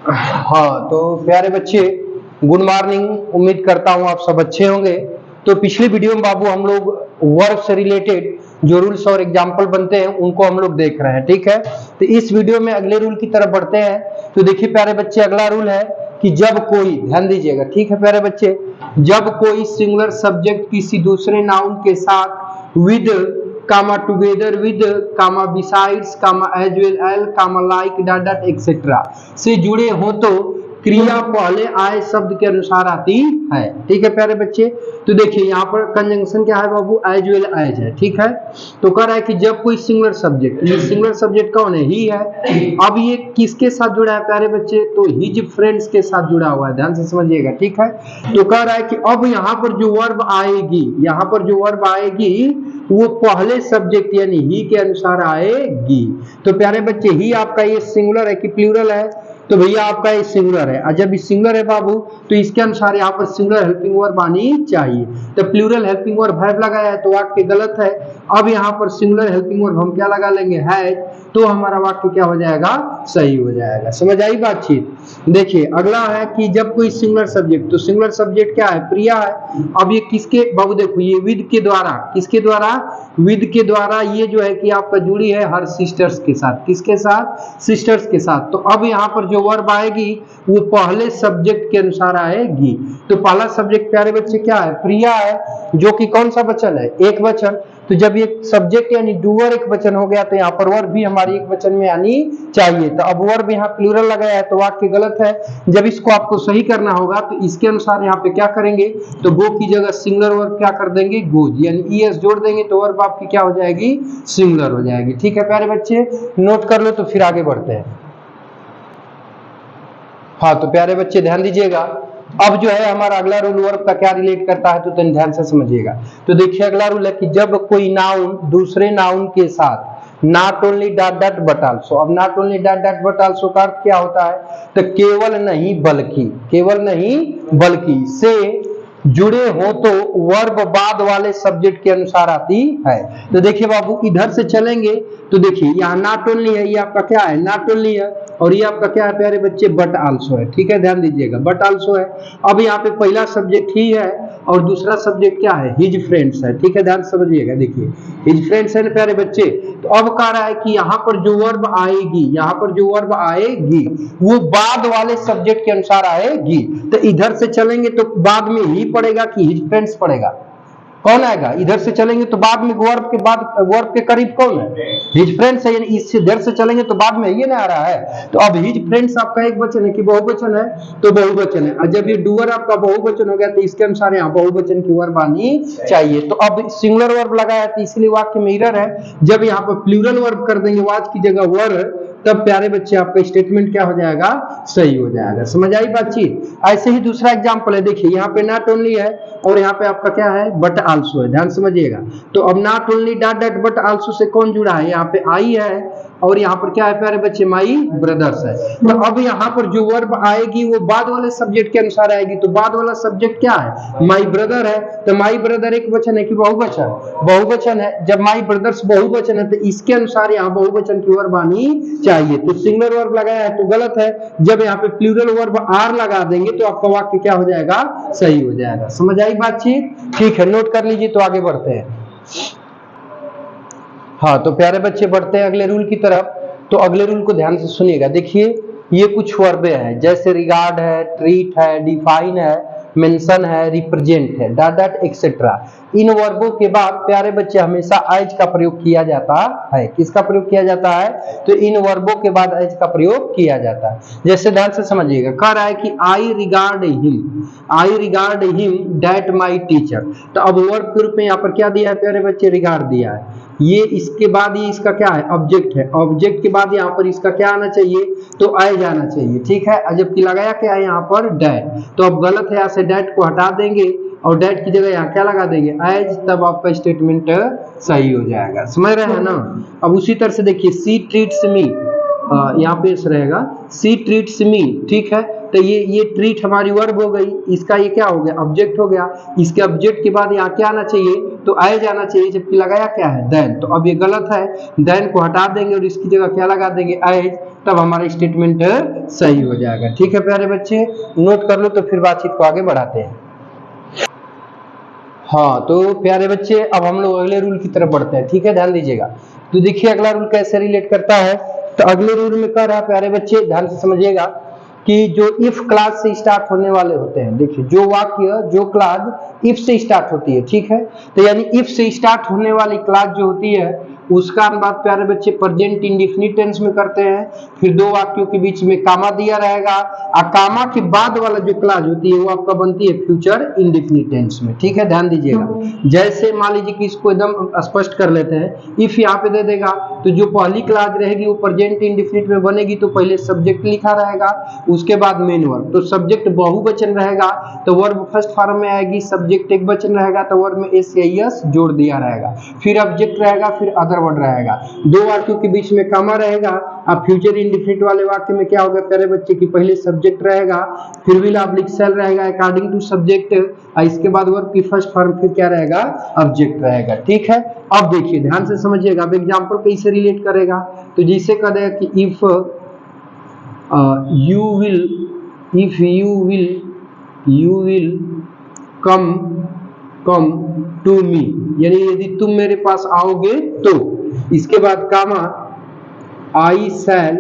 हाँ तो प्यारे बच्चे, गुड मॉर्निंग। उम्मीद करता हूँ आप सब अच्छे होंगे। तो पिछले वीडियो में बाबू हम लोग वर्ब से रिलेटेड जो रूल्स और एग्जाम्पल बनते हैं उनको हम लोग देख रहे हैं, ठीक है। तो इस वीडियो में अगले रूल की तरफ बढ़ते हैं। तो देखिए प्यारे बच्चे, अगला रूल है कि जब कोई, ध्यान दीजिएगा, ठीक है प्यारे बच्चे, जब कोई सिंगुलर सब्जेक्ट किसी दूसरे नाउन के साथ with comma together with comma besides comma as well as comma like dot dot etcetera से जुड़े हो तो क्रिया पहले आए शब्द के अनुसार आती है, ठीक है प्यारे बच्चे। तो देखिए यहाँ पर कंजंक्शन क्या है बाबू, एज वेल एज है, ठीक है। तो कह रहा है कि जब कोई सिंगुलर सब्जेक्ट, ये सिंगुलर सब्जेक्ट कौन है, ही है। अब ये किसके साथ जुड़ा है प्यारे बच्चे, तो हिज फ्रेंड्स के साथ जुड़ा हुआ है, ध्यान से समझिएगा, ठीक है। तो कह रहा है कि अब यहाँ पर जो वर्ब आएगी, यहाँ पर जो वर्ब आएगी वो पहले सब्जेक्ट यानी ही के अनुसार आएगी। तो प्यारे बच्चे, ही आपका ये सिंगुलर है कि प्लूरल है, तो भैया आपका ये सिंगुलर है। और जब ये सिंगुलर है बाबू तो इसके अनुसार यहाँ पर सिंगुलर हेल्पिंग वर्ब आनी चाहिए। तो प्लूरल हेल्पिंग वर्ब हैव लगाया है तो वाक्य गलत है। अब यहाँ पर सिंगुलर हेल्पिंग वर्ब हम क्या लगा लेंगे, हैज, तो हमारा वाक्य क्या हो जाएगा, सही हो जाएगा। समझ आई बातचीत। देखिए अगला है कि जब कोई सिंगुलर सब्जेक्ट, तो सिंगुलर सब्जेक्ट क्या है, प्रिया है। अब ये किसके बाबू, देखो ये विद के द्वारा, किसके द्वारा, विद के द्वारा ये जो है कि आपका जुड़ी है हर सिस्टर्स के साथ, किसके साथ, सिस्टर्स के साथ। तो अब यहाँ पर जो वर्ब आएगी वो पहले सब्जेक्ट के अनुसार आएगी। तो पहला सब्जेक्ट प्यारे बच्चे क्या है, प्रिया है, जो कि कौन सा वचन है, एक वचन। तो जब ये सब्जेक्ट यानी डूअर एक वचन हो गया तो यहाँ पर वर्ब भी हमारी एक वचन में आनी चाहिए। तो अब वर्ब यहाँ प्लूरल लगाया है तो वाक्य गलत है। जब इसको आपको सही करना होगा तो इसके अनुसार यहाँ पे क्या करेंगे, तो गो की जगह सिंगुलर वर्ब क्या कर देंगे, गोज, यानी ईएस जोड़ देंगे तो वर्ब आपकी क्या हो जाएगी, सिंगुलर हो जाएगी। ठीक है प्यारे बच्चे, नोट कर लो तो फिर आगे बढ़ते हैं। हाँ तो प्यारे बच्चे ध्यान दीजिएगा, अब जो है हमारा अगला रूल वर्ब का क्या रिलेट करता है तो ध्यान से समझिएगा। तो देखिए अगला रूल है कि जब कोई नाउन दूसरे नाउन के साथ not only dot dot but also, अब not only dot dot but also का अर्थ क्या होता है, तो केवल नहीं बल्कि, केवल नहीं बल्कि से जुड़े हो तो वर्ब बाद वाले सब्जेक्ट के अनुसार आती है। तो देखिए बाबू इधर से चलेंगे तो देखिए यहाँ नॉट ओनली है, ये आपका क्या है, नॉट ओनली है, और ये आपका क्या है प्यारे बच्चे, बट आल्सो है, ठीक है ध्यान दीजिएगा, बट आल्सो है। अब यहाँ पे पहला सब्जेक्ट ही है और दूसरा सब्जेक्ट क्या है, हिज फ्रेंड्स है, ठीक है ध्यान से समझिएगा। देखिए हिज फ्रेंड्स है ना प्यारे बच्चे। तो अब कह रहा है कि यहाँ पर जो वर्ब आएगी, यहाँ पर जो वर्ब आएगी वो बाद वाले सब्जेक्ट के अनुसार आएगी। तो इधर से चलेंगे तो बाद में ही पड़ेगा कि हिज फ्रेंड्स पड़ेगा, कौन आएगा, इधर से चलेंगे तो बाद में वर्ब के बाद, वर्ब के करीब कौन है, हिज फ्रेंड्स है, यानी इससे इधर से चलेंगे तो बाद में ये ना आ रहा है। तो अब हिज फ्रेंड्स आपका एक वचन है कि बहुवचन है, तो बहुवचन है। और जब ये डूअर आपका बहुवचन हो गया तो इसके अनुसार यहाँ बहुवचन की वर्ब आनी चाहिए। तो अब सिंगुलर वर्ब लगाया तो इसलिए वाक्य में एरर है। जब यहाँ पर प्लूरल वर्ब कर देंगे वाज की जगह वर, तब प्यारे बच्चे आपका स्टेटमेंट क्या हो जाएगा, सही हो जाएगा। समझ आई बातचीत। ऐसे ही दूसरा एग्जांपल है, देखिए यहाँ पे नॉट ओनली है और यहाँ पे आपका क्या है, बट आल्सो है, ध्यान समझिएगा। तो अब not only dot dot but also say कौन जुड़ा है, यहाँ पे आई है और यहाँ पर क्या है प्यारे बच्चे, माई ब्रदर्स है। तो अब यहाँ पर जो वर्ब आएगी वो बाद वाले सब्जेक्ट के अनुसार आएगी। तो बाद वाला सब्जेक्ट क्या है, माई ब्रदर है। तो माई ब्रदर एक वचन है कि बहुवचन, बहुवचन है। जब माई ब्रदर्स बहुवचन है तो इसके अनुसार यहाँ बहुवचन की वर्ब आनी चाहिए। तो सिंगुलर वर्ब लगाया है तो गलत है। जब यहाँ पे प्लूरल वर्ब आर लगा देंगे तो आपका वाक्य क्या हो जाएगा, सही हो जाएगा। समझ आई बातचीत, ठीक है नोट कर लीजिए तो आगे बढ़ते हैं। हाँ तो प्यारे बच्चे बढ़ते हैं अगले रूल की तरफ। तो अगले रूल को ध्यान से सुनिएगा। देखिए ये कुछ वर्बे हैं जैसे रिगार्ड है, ट्रीट है, डिफाइन है, मेंशन है, रिप्रेजेंट है, डॉट डॉट एक्सेट्रा। इन वर्बों के बाद प्यारे बच्चे हमेशा एज का प्रयोग किया जाता है। किसका प्रयोग किया जाता है, तो इन वर्बों के बाद एज का प्रयोग किया जाता है। जैसे ध्यान से समझिएगा, कह रहा है कि I regard him, I regard him that my teacher. तो अब वर्ब के रूप में यहाँ पर क्या दिया है प्यारे बच्चे, रिगार्ड दिया है। ये इसके बाद ये इसका क्या है, ऑब्जेक्ट है। ऑब्जेक्ट के बाद यहाँ पर इसका क्या आना चाहिए, तो एज आना चाहिए, ठीक है। जबकि लगाया क्या है यहाँ पर, डैट। तो अब गलत है, यहाँ से डैट को हटा देंगे और डैट की जगह यहाँ क्या लगा देंगे, एज, तब आपका स्टेटमेंट सही हो जाएगा। समझ रहे हैं ना। अब उसी तरह से देखिए सी ट्रीट्स मी, यहाँ पे रहेगा सी ट्रीट्स मी, ठीक है। तो ये ट्रीट हमारी वर्ब हो गई, इसका ये क्या हो गया, ऑब्जेक्ट हो गया। इसके ऑब्जेक्ट के बाद यहाँ क्या आना चाहिए, तो आए जाना चाहिए, जबकि लगाया क्या है, देन। तो अब ये गलत है, देन को हटा देंगे और इसकी जगह क्या लगा देंगे, आए, तब हमारा स्टेटमेंट सही हो जाएगा। ठीक है प्यारे बच्चे, नोट कर लो तो फिर बातचीत को आगे बढ़ाते हैं। हाँ तो प्यारे बच्चे, अब हम लोग अगले रूल की तरफ बढ़ते हैं, ठीक है, ध्यान दीजिएगा। तो देखिए अगला रूल कैसे रिलेट करता है। तो अगले रूल में कह रहा है प्यारे बच्चे, ध्यान से समझिएगा कि जो इफ क्लास से स्टार्ट होने वाले होते हैं, देखिए जो वाक्य, जो क्लास इफ से स्टार्ट होती है, ठीक है, तो यानी इफ से स्टार्ट होने वाली क्लास जो होती है उसका हम बात प्यारे बच्चे प्रेजेंट इंडेफिनिट टेंस में करते हैं। फिर दो वाक्यों के बीच में कामा दिया रहेगा, और कामा के बाद वाला जो क्लास होती है वो आपका बनती है फ्यूचर इंडेफिनिट टेंस में, ठीक है, ध्यान दीजिएगा। जैसे मान लीजिए कि इसको एकदम स्पष्ट कर लेते हैं, इफ यहाँ पे दे देगा तो जो पहली क्लास रहेगी वो प्रेजेंट इंडेफिनिट में बनेगी, तो पहले सब्जेक्ट लिखा रहेगा, उसके बाद मेन वर्ब। तो सब्जेक्ट बहुवचन रहेगा तो वर्ब फर्स्ट फॉर्म में आएगी, सब्जेक्ट एक वचन रहेगा तो वर्ब में एस या एस जोड़ दिया रहेगा, फिर ऑब्जेक्ट रहेगा, फिर अदर वर्ड रहेगा, दो वाक्यों के बीच में कामा रहेगा। अब फ्यूचर इंडेफिनिट वाले वाक्य में क्या होगा प्यारे बच्चे की पहले सब्जेक्ट रहेगा, फिर विल ऑब्लिक सेल रहेगा अकॉर्डिंग टू सब्जेक्ट, और इसके बाद वर्ब की फर्स्ट फॉर्म फिर क्या रहेगा, ऑब्जेक्ट रहेगा, ठीक है। अब देखिए ध्यान से समझिएगा, अब एग्जांपल कैसे रिलेट करेगा। तो जैसे कह देगा कि if you will come to me, यानी यदि तुम मेरे पास आओगे तो, इसके बाद कामा I shall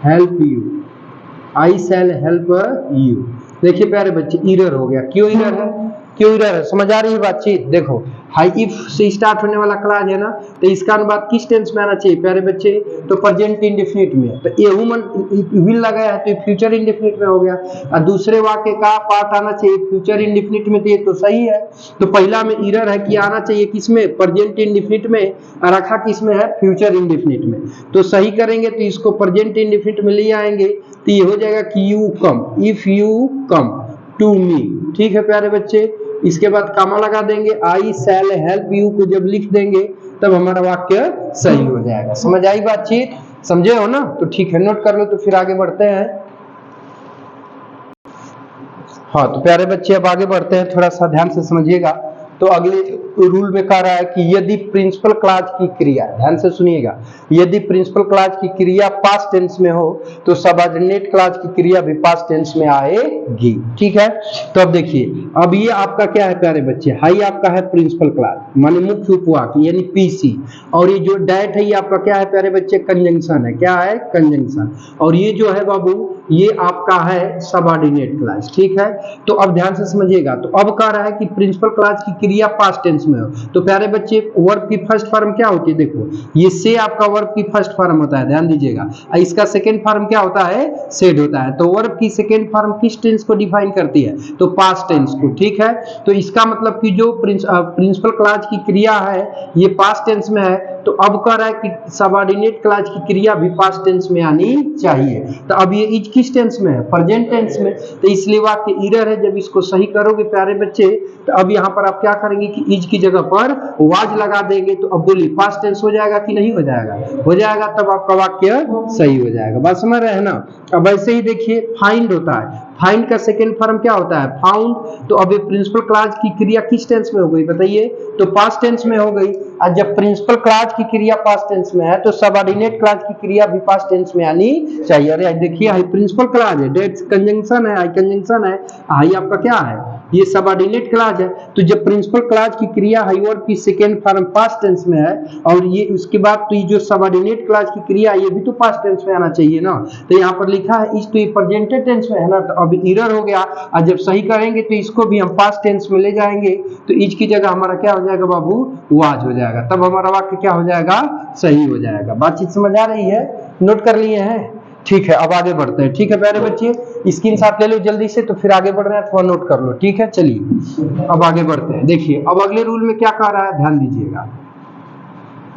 help you। देखिए प्यारे बच्चे इरर हो गया, क्यों इरर है, क्यों इरर है, समझ आ रही है बातचीत। देखो हाई इफ से स्टार्ट होने वाला क्लास है ना, तो इसका अनुवाद किस टेंस में आना चाहिए प्यारे बच्चे, तो प्रेजेंट इंडेफिनिट में। तो ये ह्यूमन विल लगाया है तो फ्यूचर इंडेफिनिट में हो गया, और दूसरे वाक्य का पार्ट आना चाहिए फ्यूचर इंडेफिनिट में, तो ये तो सही है। तो पहला में इरर है कि आना चाहिए किसमें, प्रेजेंट इंडेफिनिट में, और रखा किसमें है, फ्यूचर इंडेफिनिट में। तो सही करेंगे तो इसको प्रेजेंट इंडेफिनिट में ले आएंगे, तो ये हो जाएगा कि you come, if you come to me, ठीक है प्यारे बच्चे। इसके बाद कामा लगा देंगे, आई शैल हेल्प यू को जब लिख देंगे तब हमारा वाक्य सही हो जाएगा। समझ आई बातचीत, समझे हो ना, तो ठीक है, नोट कर लो तो फिर आगे बढ़ते हैं। हाँ तो प्यारे बच्चे अब आगे बढ़ते हैं, थोड़ा सा ध्यान से समझिएगा। तो अगले रूल में कह रहा है कि यदि प्रिंसिपल क्लॉज की क्रिया, ध्यान से सुनिएगा, यदि प्रिंसिपल क्लॉज की क्रिया पास्ट टेंस में हो तो सबऑर्डिनेट क्लॉज की क्रिया भी पास्ट टेंस में आएगी, ठीक है। तो अब देखिए, अब ये आपका क्या है प्यारे बच्चे, हाई आपका है प्रिंसिपल क्लॉज माने मुख्य उपवाक्य यानी पीसी, और ये जो डैट है ये आपका क्या है प्यारे बच्चे, कंजंक्शन है, क्या है, कंजंक्शन। और ये जो है बाबू ये आपका है सबऑर्डिनेट क्लॉज, ठीक है। तो अब ध्यान से समझिएगा, तो अब कह रहा है कि प्रिंसिपल क्लॉज की क्रिया पास्ट टेंस में हो, तो प्यारे बच्चे वर्ब की फर्स्ट फॉर्म क्या होती है, देखो ये से आपका वर्ब की फर्स्ट फॉर्म होता है, ध्यान दीजिएगा, इसका सेकंड फॉर्म क्या होता है, सेड होता है। तो वर्ब की सेकंड फॉर्म किस टेंस को डिफाइन करती है, तो पास्ट टेंस को, ठीक है। तो इसका मतलब कि जो प्रिंसिपल क्लॉज की क्रिया है ये पास्ट टेंस में है, तो अब कह रहा है कि सबऑर्डिनेट क्लॉज की क्रिया भी पास्ट टेंस में आनी चाहिए। तो अब ये इज किस टेंस में है, प्रेजेंट टेंस में, तो इसलिए वाक्य इरर है। जब इसको सही करोगे प्यारे बच्चे, तो अब यहाँ पर आप क्या करेंगे कि इज की जगह पर वाज लगा देंगे, तो अब बोलिए पास्ट टेंस हो जाएगा कि नहीं हो जाएगा, हो जाएगा, तब आपका वाक्य सही हो जाएगा। बात समझ रहे हैं ना। अब ऐसे ही देखिए फाइंड होता है, फाइंड का सेकंड फॉर्म क्या होता है, फाउंड। तो अब ये प्रिंसिपल क्लॉज की क्रिया किस टेंस में हो गई बताइए, तो पास्ट टेंस में हो गई। और जब प्रिंसिपल क्लॉज की क्रिया पास्ट टेंस में है तो सबऑर्डिनेट क्लॉज की क्रिया भी पास्ट टेंस में आनी चाहिए। अरे देखिए हाई प्रिंसिपल क्लॉज है, डेट कंजंक्शन है, हाई कंजंक्शन है, हाई आपका क्या है, ये सबऑर्डिनेट क्लॉज है। तो जब प्रिंसिपल क्लॉज की क्रिया हाई वर्ब की सेकंड फॉर्म पास्ट टेंस में है, और ये उसके बाद तो ये जो सबऑर्डिनेट क्लॉज की क्रिया ये भी तो पास्ट टेंस में आना चाहिए ना। तो यहाँ पर लिखा है इस, तो ये प्रेजेंट टेंस में है ना, तो अब इरर हो गया। और जब सही करेंगे तो इसको भी हम पास्ट टेंस में ले जाएंगे, तो इज की जगह हमारा क्या हो जाएगा बाबू, वाज हो जाएगा, तब हमारा वाक्य क्या हो जाएगा, सही हो जाएगा। बातचीत समझ आ रही है, नोट कर लिए हैं, ठीक है। अब आगे बढ़ते हैं, ठीक है प्यारे बच्चे, स्क्रीनशॉट ले लो जल्दी से, तो फिर आगे बढ़ रहे हैं, थोड़ा नोट कर लो, ठीक है। चलिए अब आगे बढ़ते हैं। देखिए अब अगले रूल में क्या कह रहा है, ध्यान दीजिएगा।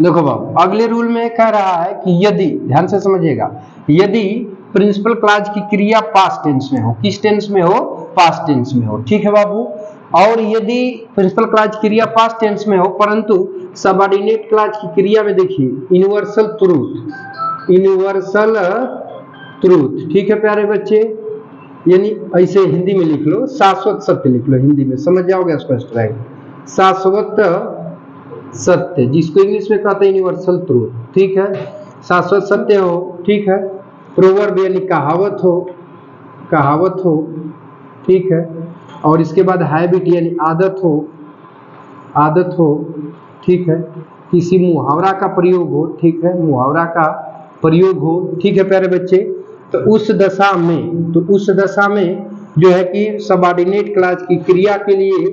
देखो बाबू अगले रूल में कह रहा है कि यदि, ध्यान से समझिएगा, यदि प्रिंसिपल क्लॉज की क्रिया पास्ट टेंस में हो, किस टेंस में हो, पास्ट टेंस में हो, ठीक है बाबू। और यदि प्रिंसिपल क्लॉज क्रिया पास्ट टेंस में हो परंतु सबऑर्डिनेट क्लॉज की क्रिया में देखिए यूनिवर्सल ट्रूथ, ठीक है प्यारे बच्चे, यानी ऐसे हिंदी में लिख लो, शाश्वत सत्य लिख लो, हिंदी में समझ जाओगे स्पष्ट रहेगा, शाश्वत सत्य, जिसको इंग्लिश में कहते हैं यूनिवर्सल ट्रूथ, ठीक है, शाश्वत सत्य हो, ठीक है, प्रोवर्ब यानी कहावत हो, ठीक है, और इसके बाद हैबिट यानी आदत हो, ठीक है, किसी मुहावरा का प्रयोग हो, ठीक है, मुहावरा का प्रयोग हो, ठीक है प्यारे बच्चे। तो उस दशा में जो है कि सबऑर्डिनेट क्लॉज की क्रिया के लिए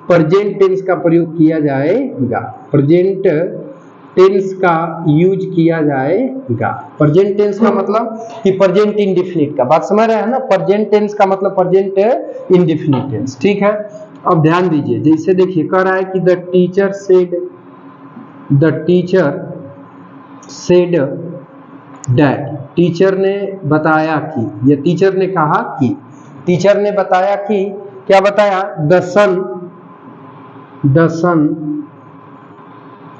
प्रेजेंट टेंस का प्रयोग किया जाएगा, प्रेजेंट टेंस का यूज किया जाएगा। प्रेजेंट टेंस का मतलब कि प्रेजेंट इंडेफिनिट का, बात समझ रहे हैं ना, प्रेजेंट टेंस का मतलब प्रेजेंट इंडेफिनिट टेंस, ठीक है। अब ध्यान दीजिए, जैसे देखिए कह रहा है कि the teacher said that, teacher ने बताया कि, या टीचर ने कहा कि, टीचर ने बताया कि, क्या बताया, the sun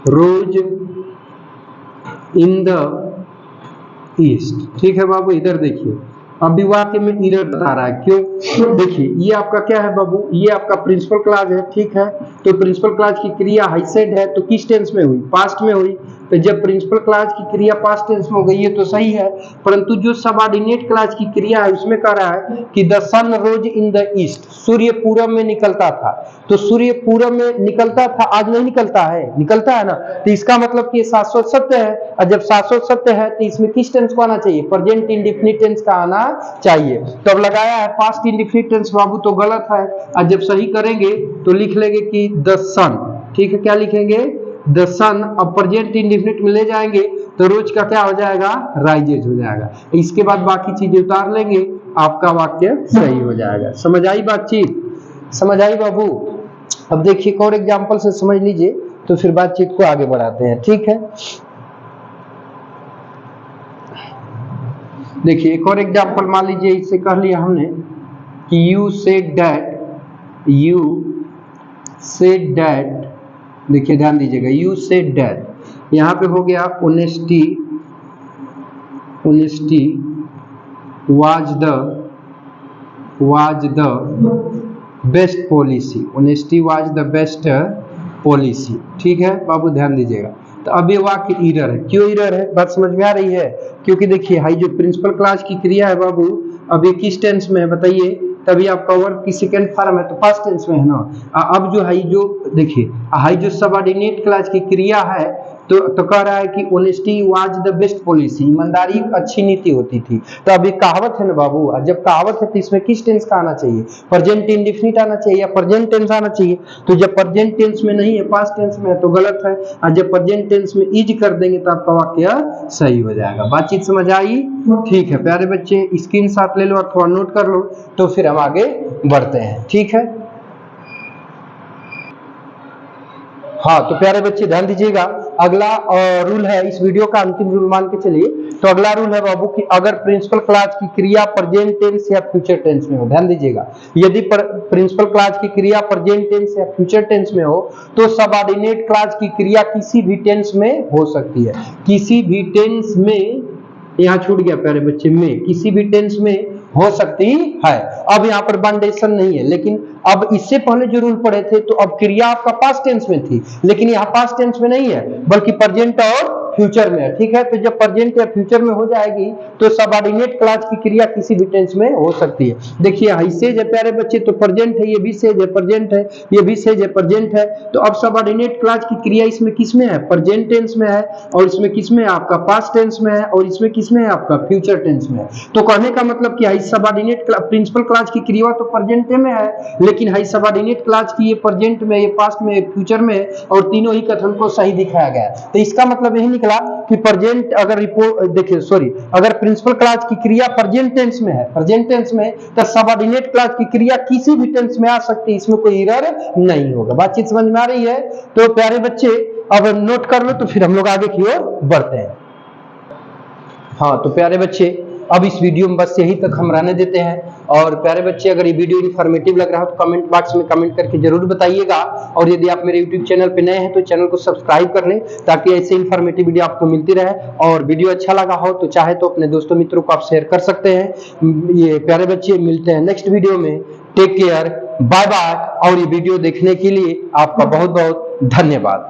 rose in the east, ठीक है बाबू, इधर देखिए, अभी वाक्य में एरर बता रहा है, क्यों, देखिए ये आपका क्या है बाबू, ये आपका प्रिंसिपल क्लॉज है, ठीक है, तो प्रिंसिपल क्लॉज की क्रिया हाई सेड है, तो किस टेंस में हुई, पास्ट में हुई, तो जब प्रिंसिपल क्लॉज की क्रिया पास्ट टेंस में हो गई है तो सही है, परंतु जो सबऑर्डिनेट क्लॉज की क्रिया है उसमें कह रहा है कि the sun rose in the east, सूर्य पूरब में निकलता था, तो सूर्य पूरब में निकलता था, आज नहीं निकलता है ना, तो इसका मतलब कि शाश्वत सत्य है, और जब शाश्वत सत्य है तो इसमें किस टेंस को आना चाहिए, प्रेजेंट इंडेफिनिट टेंस का आना चाहिए। तो अब लगाया है पास्ट इंडेफिनिट टेंस बाबू, तो गलत है, और जब सही करेंगे तो लिख लेंगे कि द सन, ठीक है, क्या लिखेंगे, द सन, अब प्रेजेंट इंडेफिनिट में ले जाएंगे तो रोज का क्या हो जाएगा, राइजेज हो जाएगा, इसके बाद बाकी चीजें उतार लेंगे, आपका वाक्य सही हो जाएगा। समझ आई बातचीत, समझ आई बाबू। अब देखिए एक और एग्जांपल से समझ लीजिए, तो फिर बातचीत को आगे बढ़ाते हैं, ठीक है। देखिए एक और एग्जांपल मान लीजिए, इससे कह लिया हमने कि यू सेड दैट, देखिए ध्यान दीजिएगा, यू सेड दैट, यहाँ पे हो गया honesty was the best policy, honesty was the best policy, ठीक है बाबू, ध्यान दीजिएगा। तो अब ये वाक्य एरर है, क्यों एरर है, बात समझ में आ रही है, क्योंकि देखिए हाई जो प्रिंसिपल क्लॉज की क्रिया है बाबू, अब ये किस टेंस में है बताइए, तभी आपका वर्ब की सेकंड फॉर्म है तो पास्ट टेंस में है ना। अब जो हाई जो देखिए हाई जो सबऑर्डिनेट क्लॉज की क्रिया है तो कह रहा है कि honesty was the best policy, ईमानदारी एक अच्छी नीति होती थी। तो अब ये कहावत है ना बाबू, जब कहावत है तो इसमें किस टेंस का आना चाहिए, प्रेजेंट इंडेफिनिट आना चाहिए या प्रेजेंट टेंस आना चाहिए। तो जब प्रेजेंट टेंस में नहीं है, पास्ट टेंस में है तो गलत है, और जब प्रेजेंट टेंस में इज कर देंगे तो आपका वाक्य सही हो जाएगा। बातचीत समझ आई, ठीक है प्यारे बच्चे, स्क्रीनशॉट ले लो और थोड़ा नोट कर लो, तो फिर हम आगे बढ़ते हैं, ठीक है। हाँ तो प्यारे बच्चे ध्यान दीजिएगा, अगला रूल है, इस वीडियो का अंतिम रूल मान के चलिए। तो अगला रूल है बाबू कि अगर प्रिंसिपल क्लॉज की क्रिया प्रेजेंट टेंस या फ्यूचर टेंस में हो, ध्यान दीजिएगा, यदि प्रिंसिपल क्लॉज की क्रिया प्रेजेंट टेंस या फ्यूचर टेंस में हो तो सबऑर्डिनेट क्लॉज की क्रिया किसी भी टेंस में हो सकती है, किसी भी टेंस में, यहाँ छूट गया प्यारे बच्चे, में, किसी भी टेंस में हो सकती है। अब यहाँ पर बाउंडेशन नहीं है, लेकिन अब इससे पहले जो रूल पढ़े थे तो अब क्रिया आपका पास्ट टेंस में थी, लेकिन यहाँ पास्ट टेंस में नहीं है बल्कि प्रेजेंट और फ्यूचर में है, ठीक है। तो जब प्रेजेंट या फ्यूचर में हो जाएगी तो सबऑर्डिनेट क्लॉज की क्रिया किसी भी टेंस में हो सकती है। देखिए हाई सेज है प्यारे बच्चे, तो प्रेजेंट है, ये भी सेज है, प्रेजेंट है, ये भी सेज है, प्रेजेंट है। तो अब सबऑर्डिनेट क्लॉज की क्रिया इसमें किसमें है, प्रेजेंट टेंस में है, और इसमें किसमें है आपका पास्ट टेंस में है, और इसमें किसमें है आपका फ्यूचर टेंस में है। तो कहने का मतलब कि हाई सबऑर्डिनेट प्रिंसिपल क्लॉज की क्रिया तो प्रेजेंट में है, लेकिन हाई सबऑर्डिनेट क्लॉज की ये प्रेजेंट में, ये पास्ट में, फ्यूचर में, और तीनों ही कथन को सही दिखाया गया है। तो इसका मतलब यही निकला कि प्रेजेंट अगर रिपोर्ट देखिए सॉरी अगर प्रिंसिपल क्लॉज की क्रिया प्रेजेंट टेंस में है, प्रेजेंट टेंस में, तो सबऑर्डिनेट क्लॉज की क्रिया किसी भी टेंस में आ सकती है, इसमें कोई एरर नहीं होगा। बातचीत समझ में आ रही है? तो प्यारे बच्चे अब नोट कर लो, तो फिर हम लोग आगे की ओर बढ़ते हैं। हाँ तो प्यारे बच्चे अब इस वीडियो में बस यही तक हम रहने देते हैं, और प्यारे बच्चे, अगर ये वीडियो इन्फॉर्मेटिव लग रहा हो तो कमेंट बॉक्स में कमेंट करके जरूर बताइएगा। और यदि आप मेरे यूट्यूब चैनल पे नए हैं तो चैनल को सब्सक्राइब कर लें, ताकि ऐसे इन्फॉर्मेटिव वीडियो आपको मिलती रहे। और वीडियो अच्छा लगा हो तो चाहे तो अपने दोस्तों मित्रों को आप शेयर कर सकते हैं। ये प्यारे बच्चे, मिलते हैं नेक्स्ट वीडियो में। Take care, bye bye. और ये वीडियो देखने के लिए आपका बहुत बहुत धन्यवाद।